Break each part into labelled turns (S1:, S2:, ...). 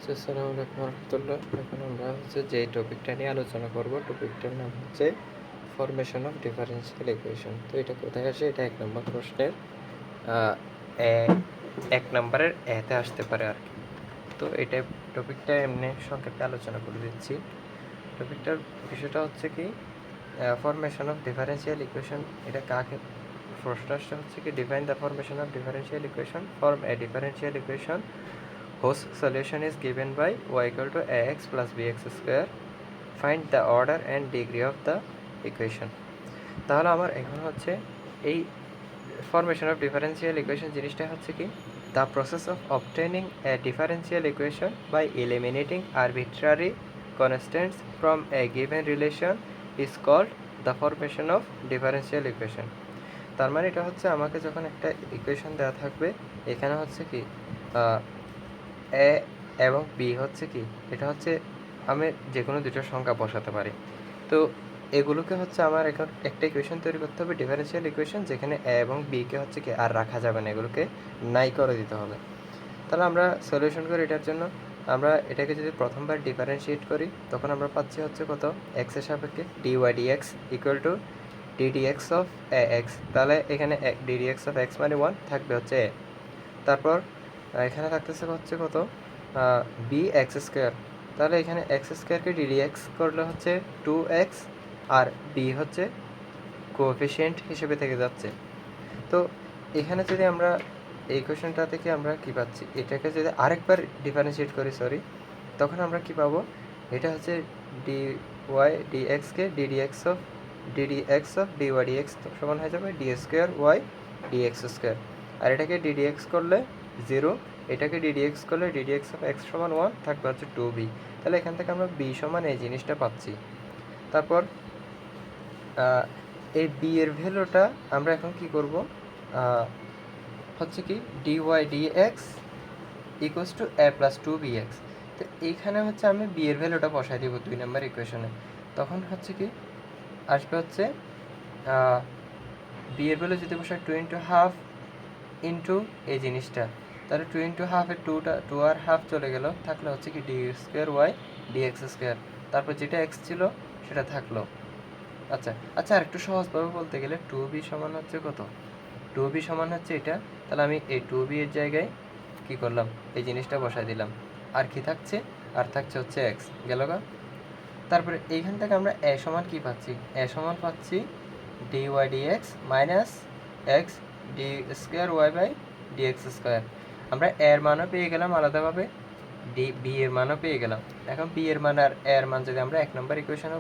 S1: আসসালামু আলাইকুম রহমতুল্লাহ। এখন আমরা যে টপিকটা নিয়ে আলোচনা করব, টপিকটার নাম হচ্ছে ফরমেশন অফ ডিফারেনশিয়াল ইকুয়েশন। তো এটা কোথায় আসে? এটা 1 নম্বর প্রশ্নের এ 1 নম্বরের এতে আসতে পারে আর কি। তো এটা টপিকটা এমনি সংক্ষেপে আলোচনা করে দিচ্ছি। টপিকটার বিষয়টা হচ্ছে কি, ফরমেশন অফ ডিফারেনশিয়াল ইকুয়েশন। এটা কাকে প্রশ্নটা হচ্ছে কি, define the formation of differential equation, form A differential equation whose solution is given by y equal to ax plus bx square. Find the order and degree of the equation. তাহলে আমার এখন হচ্ছে এই ফরমেশন অফ ডিফারেন্সিয়াল ইকুয়েশন জিনিসটা হচ্ছে কি, the process of obtaining a differential equation by eliminating arbitrary constants from a given relation is called the formation of differential equation. তার মানে এটা হচ্ছে, আমাকে যখন একটা ইকুয়েশন দেওয়া থাকবে, এখানে হচ্ছে কি এ এবং বি হচ্ছে কি, এটা হচ্ছে আমি যে কোনো দুটো সংখ্যা বসাতে পারি। তো এগুলোকে হচ্ছে আমার এখন একটা ইকুয়েশন তৈরি করতে হবে, ডিফারেন্সিয়াল ইকুয়েশন, যেখানে এ এবং বিকে হচ্ছে কি আর রাখা যাবে না, এগুলোকে নাই করে দিতে হবে। তাহলে আমরা সলিউশন করি এটার জন্য। আমরা এটাকে যদি প্রথমবার ডিফারেন্সিয়েট করি, তখন আমরা পাচ্ছি হচ্ছে কত, এক্সের সাপেক্ষে d y d x equal to d d x of a x. তাহলে এখানে ডিডিএক্স অফ এক্স মানে 1 থাকবে হচ্ছে এ। তারপর এখানে থাকতেছে হচ্ছে কত, বি এক্স স্কোয়ার। তাহলে এখানে এক্স স্কোয়ারকে ডিডি এক্স করলে হচ্ছে 2x, আর বি হচ্ছে কোএফিসিয়েন্ট হিসেবে থেকে যাচ্ছে। তো এখানে যদি আমরা এই কোয়েশনটা থেকে আমরা কি পাচ্ছি, এটাকে যদি আরেকবার ডিফারেন্সিয়েট করি, তখন আমরা কি পাবো, এটা হচ্ছে ডি ওয়াই ডি এক্সকে d d x of d y d x সমান হয়ে যাবে d square y d x square. আর এটাকে ডিডি এক্স করলে 0, এটাকে ডিডি এক্স করলে ডিডি এক্স অফ এক্স সমান 1 থাকবে হচ্ছে 2b। তাহলে এখান থেকে আমরা বি সমান এই জিনিসটা পাচ্ছি। তারপর এই বি এর ভ্যালুটা আমরা এখন কি করব, হচ্ছে কি d y d x equals to a plus 2bx। তো এইখানে হচ্ছে আমি বি এর ভ্যালুটা বসাই দিব 2 নম্বর ইকুয়েশনে। তখন হচ্ছে কি আসবে হচ্ছে বি এর ভ্যালু যদি বসাই 2 ইন্টু হাফ ইন্টু এই জিনিসটা, তাহলে 2 ইন্টু হাফের 2 আর হাফ চলে গেল, থাকলে হচ্ছে কি d square y d x square. তারপর যেটা এক্স ছিল সেটা থাকলো। আচ্ছা আচ্ছা, আর একটু সহজভাবে বলতে গেলে 2b সমান হচ্ছে কত, 2b সমান হচ্ছে এটা। তাহলে আমি এই 2b এর জায়গায় কি করলাম, এই জিনিসটা বসাই দিলাম। আর কি থাকছে, আর থাকছে হচ্ছে এক্স গেল গা। তারপরে এইখান থেকে আমরা এ সমান কি পাচ্ছি, এ সমান পাচ্ছি d y d x minus x d square y by d x square. আমরা এর মানও পেয়ে গেলাম আলাদাভাবে, বি এর মানও পেয়ে গেলাম। এখন বি এর মান আর এর মান যদি আমরা 1 নম্বর ইকুয়েশনে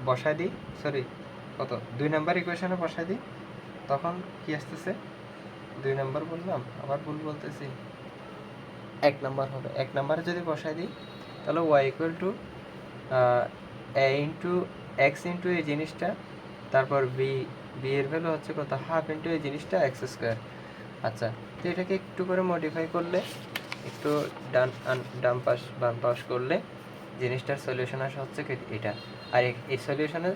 S1: বসাই দিই, কত 2 নম্বর ইকুয়েশনে বসাই দিই, তখন কি আসতেছে, 2 নম্বর বললাম, আবার ভুল বলতেছি, 1 নম্বর হবে। 1 নম্বরে যদি বসাই দিই, তাহলে y equal to a into x into এই জিনিসটা, তারপর বি এর ভ্যালু হচ্ছে কত, হাফ ইন্টু এই জিনিসটা এক্স স্কোয়ার। আচ্ছা, তো এটাকে একটু করে মডিফাই করলে, একটু ডান পাশ বাম পাশ করলে জিনিসটার সলিউশন আসা হচ্ছে এটা। আর এই সলিউশনে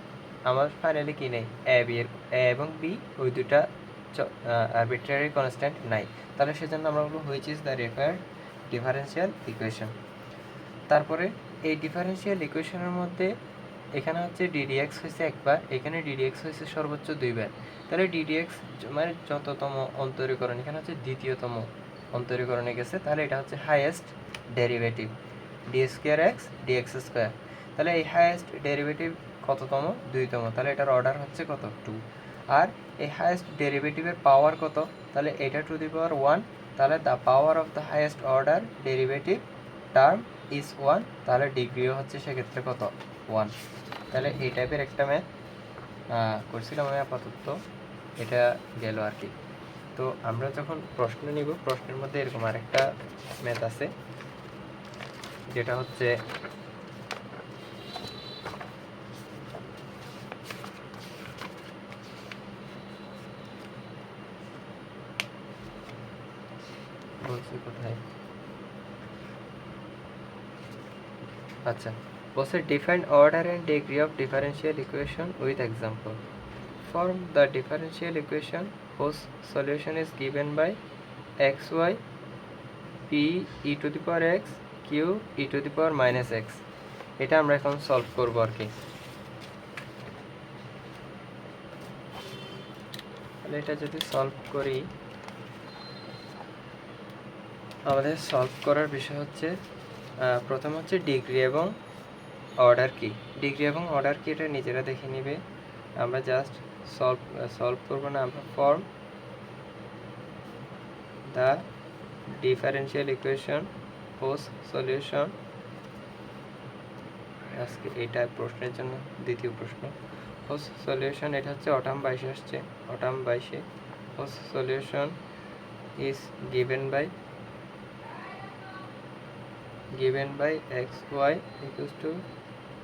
S1: আমার ফাইনালি কি নেই, এ এবং বি ওই দুটা আরবিট্রারি কনস্ট্যান্ট নাই। তাহলে সেজন্য আমরা বলবো which is the required differential equation. তারপরে এই ডিফারেন্সিয়াল ইকুয়েশনের মধ্যে এখানে হচ্ছে ডিডিএক্স হয়েছে একবার, এখানে ডিডিএক্স হয়েছে সর্বোচ্চ 2বার। তাহলে ডিডিএক্স মানে যততম অন্তরীকরণ, এখানে হচ্ছে দ্বিতীয়তম অন্তরীকরণে গেছে, তাহলে এটা হচ্ছে highest derivative d square x d x square. তাহলে এই হাইয়েস্ট ডেরিভেটিভ কততম, 2তম, তাহলে এটার অর্ডার হচ্ছে কত, 2। আর এই হাইয়েস্ট ডেরিভেটিভের পাওয়ার কত, তাহলে এটা টু দি পাওয়ার 1। তাহলে the power of the highest order derivative term is 1। তাহলে ডিগ্রিও হচ্ছে সেক্ষেত্রে কত, 1। তাহলে এই টাইপের একটা ম্যাথ করছিলাম আমি, আপাতত এটা গেল আর কি। তো আমরা যখন প্রশ্ন নিব, প্রশ্নের মধ্যে এরকম আরেকটা ম্যাথ আছে, যেটা হচ্ছে বলছি কোথায়, আচ্ছা বলছে define order and degree of differential equation with example. Form the differential equation whose solution is given by xy p e to the power x q e to the power minus x. এটা আমরা এখন solve করবো আর কি। তাহলে এটা যদি solve করি, আমাদের সলভ করার বিষয় হচ্ছে প্রথম হচ্ছে ডিগ্রি এবং অর্ডার কি। ডিগ্রি এবং অর্ডার কি এটা নিজেরা দেখে নিবে, আমরা জাস্ট সলভ করবো না। আমরা form the differential equation post solution, আজকে এটা প্রশ্নের জন্য দ্বিতীয় প্রশ্ন। পোস্ট সলিউশন এটা হচ্ছে অটাম 22 আসছে, অটাম 22-এ post solution is given by xy equals to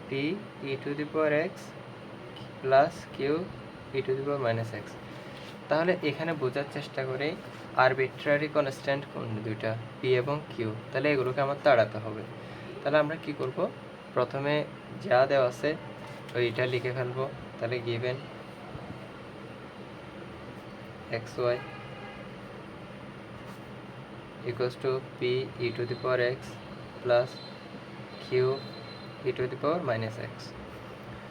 S1: p e to the power x plus q e to the power minus x। তাহলে এখানে বোঝার চেষ্টা করি আরবিট্রারি কনস্ট্যান্ট কোন দুইটা, p এবং q। তাহলে এগুলোকে আমার তাড়াতে হবে। তাহলে আমরা কি করব, প্রথমে যা দেওয়া আছে ওইটা লিখে ফেলবো। তাহলে given xy equals to p e to the power x plus q e to the power minus x।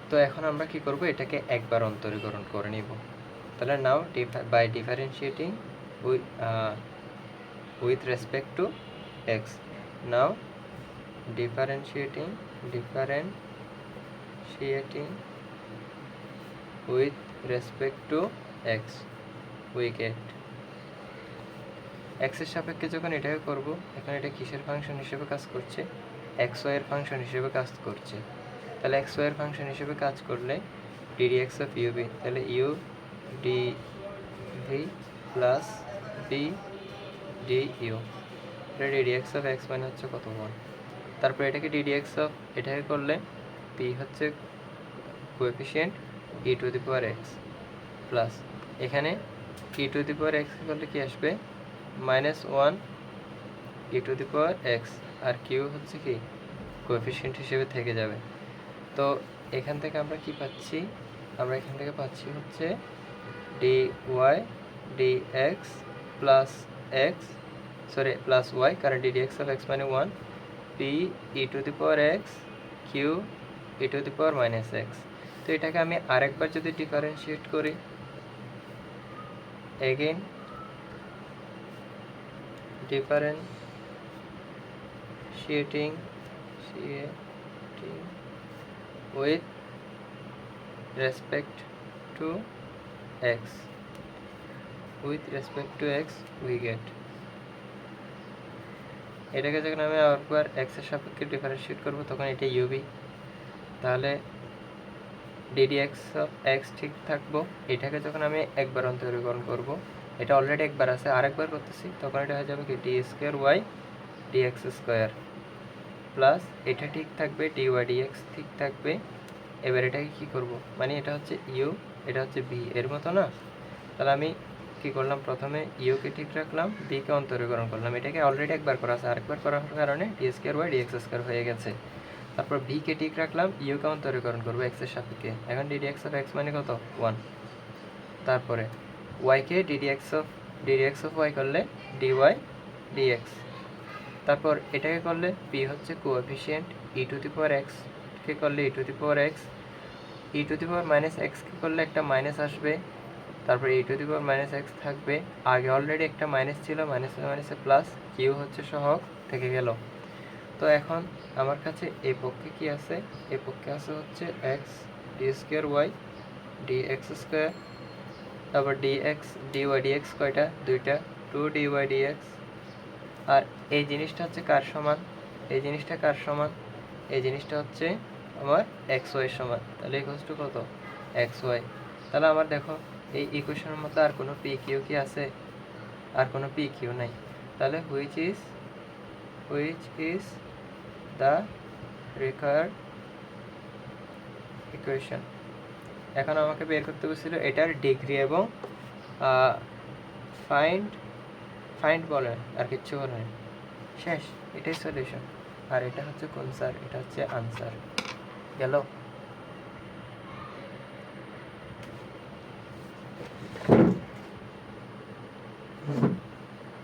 S1: তো এখন আমরা কি করব, এটাকে একবার অন্তরীকরণ করে নিব। তাহলে now by differentiating with respect to x, now differentiating with respect to x, we get x এর সাপেক্ষে যখন এটাকে করব, এখন এটা কিসের ফাংশন হিসেবে কাজ করছে, xy এর ফাংশন হিসেবে কাজ করছে। তাহলে xy এর ফাংশন হিসেবে কাজ করলে ddx of ub, তাহলে u dv plus b du, এটা ddx of x মানে হচ্ছে কত 1। তারপর এটাকে ddx of এটাকে করলে p হচ্ছে coefficient e to the power x plus এখানে e to the power x করলে কি আসবে -1 e to the power x, আর q হচ্ছে কি কোএফিসিয়েন্ট হিসেবে থেকে যাবে। তো এখান থেকে আমরা কি পাচ্ছি, আমরা এখান থেকে পাচ্ছি হচ্ছে dy dx plus x, sorry plus y, কারণ ddx of x মানে 1, p e to the power x q e to the power minus x। তো এটাকে আমি আরেকবার যদি ডিফারেন্সিয়েট করি, again differentiating with respect to x, we get, এটাকে যখন আমি আরেকবার x এর সাপেক্ষে ডিফারেন্সিয়েট করব তখন এটা uv, তাহলে ddx of x ঠিক থাকবো। এটাকে যখন আমি একবার অন্তরীকরণ করব, এটা অলরেডি একবার আছে, আরেকবার করতেছি, তখন এটা হয়ে যাবে কি d square y dx square plus এটা ঠিক থাকবে dy dx ঠিক থাকবে। এবার এটাকে কি করব, মানে এটা হচ্ছে u, এটা হচ্ছে b এর মতো না। তাহলে আমি কি করলাম, প্রথমে u কে ঠিক রাখলাম, b কে অন্তরীকরণ করলাম। এটাকে অলরেডি একবার করা আছে, আরেকবার করার কারণে d square y dx square হয়ে গেছে। তারপর b কে ঠিক রাখলাম, u কে অন্তরীকরণ করবো x এর সাপেক্ষে। এখন ddx of x মানে কত 1, তারপরে y K ddx of y করলে dy dx, তারপর এটাকে করলে p হচ্ছে coefficient e to the power x কে করলে e to the power x, e to the power minus x কে করলে একটা মাইনাস আসবে, তারপর e to the power minus x থাকবে, আগে অলরেডি একটা মাইনাস ছিল, মাইনাসে প্লাস, কিউ হচ্ছে সহগ থেকে গেল। তো এখন আমার কাছে এই পক্ষে কি আছে, এই পক্ষে আছে হচ্ছে x d square y dx square, তারপর dx dy dx কয়টা, দুইটা, 2 dy dx। আর এই জিনিসটা হচ্ছে কার সমান, এই জিনিসটা কার সমান, এই জিনিসটা হচ্ছে আমার xy এর সমান। তাহলে ইকুয়ালস টু কত xy। তাহলে আমার দেখো এই ইকুয়েশনের মধ্যে আর কোনো pq কি আছে, আর কোনো pq নাই। তাহলে which is the required equation. এখন আমাকে বের করতে বলছিল এটার ডিগ্রি এবং ফাইন্ড বলে, আর কিচ্ছু বলে শেষ, এটাই সলিউশন। আর এটা হচ্ছে কোন স্যার, এটা হচ্ছে আনসার গেল।